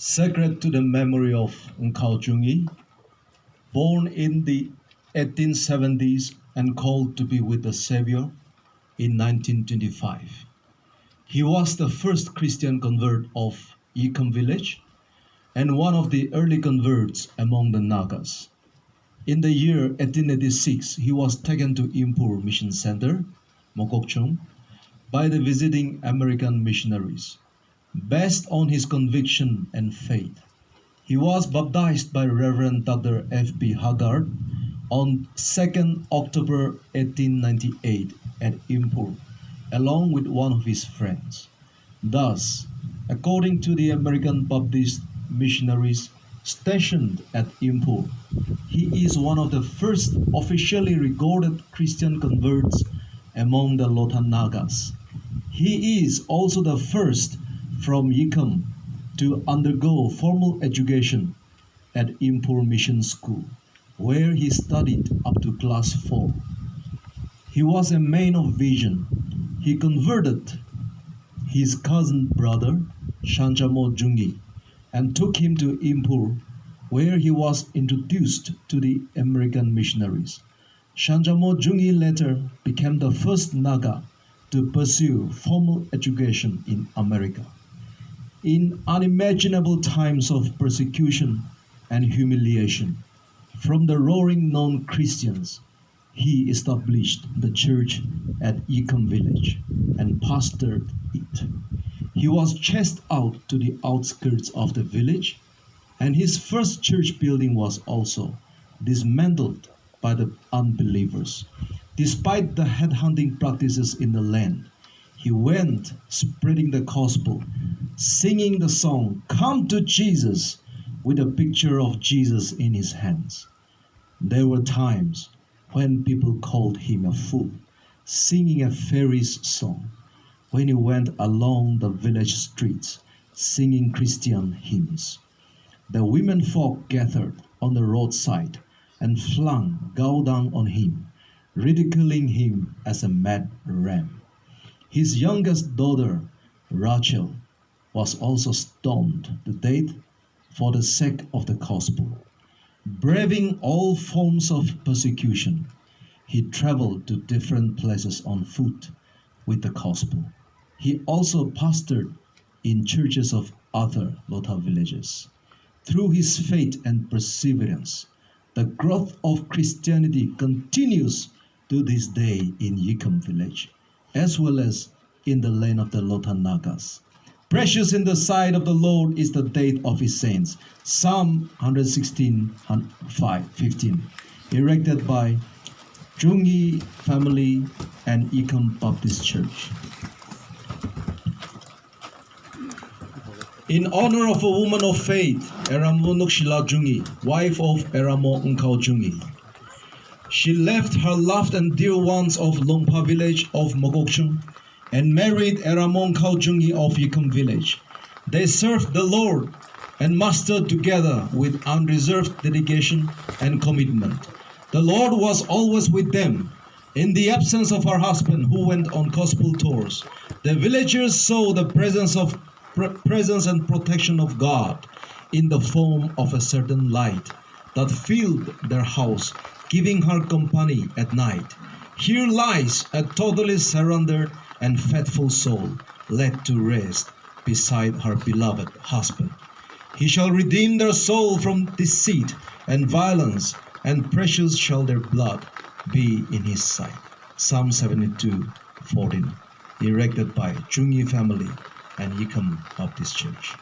sacred to the memory of Nkhao Jungio, born in the 1870s and called to be with the Savior in 1925. He was the first Christian convert of Yikhum Village and one of the early converts among the Nagas. In the year 1886, he was taken to Impur Mission Center, Mokokchung, by the visiting American missionaries. Based on his conviction and faith, he was baptized by Reverend Dr. F.B. Haggard on 2nd October 1898 at Impur, along with one of his friends. Thus, according to the American Baptist missionaries stationed at Impur, he is one of the first officially recorded Christian converts among the Lotha Nagas. He is also the first from Yikhum to undergo formal education at Impur Mission School, where he studied up to class 4. He was a man of vision. He converted his cousin brother, Nkhao Jungio, and took him to Impur, where he was introduced to the American missionaries. Nkhao Jungio later became the first Naga to pursue formal education in America. In unimaginable times of persecution and humiliation from the roaring non-Christians, he established the church at Yikhum Village and pastored it. He was chased out to the outskirts of the village, and his first church building was also dismantled by the unbelievers. Despite the headhunting practices in the land, he went spreading the gospel, singing the song, "Come to Jesus," with a picture of Jesus in his hands. There were times when people called him a fool, singing a fairy's song, when he went along the village streets, singing Christian hymns. The women folk gathered on the roadside and flung gowdang on him, ridiculing him as a mad ram. His youngest daughter, Rachel, was also stoned to death for the sake of the gospel. Braving all forms of persecution, he traveled to different places on foot with the gospel. He also pastored in churches of other Lotha villages. Through his faith and perseverance, the growth of Christianity continues to this day in Yikhum Village, as well as in the land of the Lotha Nagas. Precious in the sight of the Lord is the death of his saints. Psalm 116:15, erected by Jungio family and Yikhum Baptist Church. In honor of a woman of faith, Eramo Nukshila Jungio, wife of Eramo Nkhao Jungio. She left her loved and dear ones of Longpa village of Mokokchung and married Eramo Nkhao Jungio of Yikhum Village. They served the Lord and mastered together with unreserved dedication and commitment. The Lord was always with them. In the absence of her husband, who went on gospel tours, the villagers saw the presence and protection of God in the form of a certain light that filled their house, giving her company at night. Here lies a totally surrendered and faithful soul, led to rest beside her beloved husband. He shall redeem their soul from deceit and violence, and precious shall their blood be in his sight. Psalm 72:14, erected by Jungio family and Yikhum Baptist Church.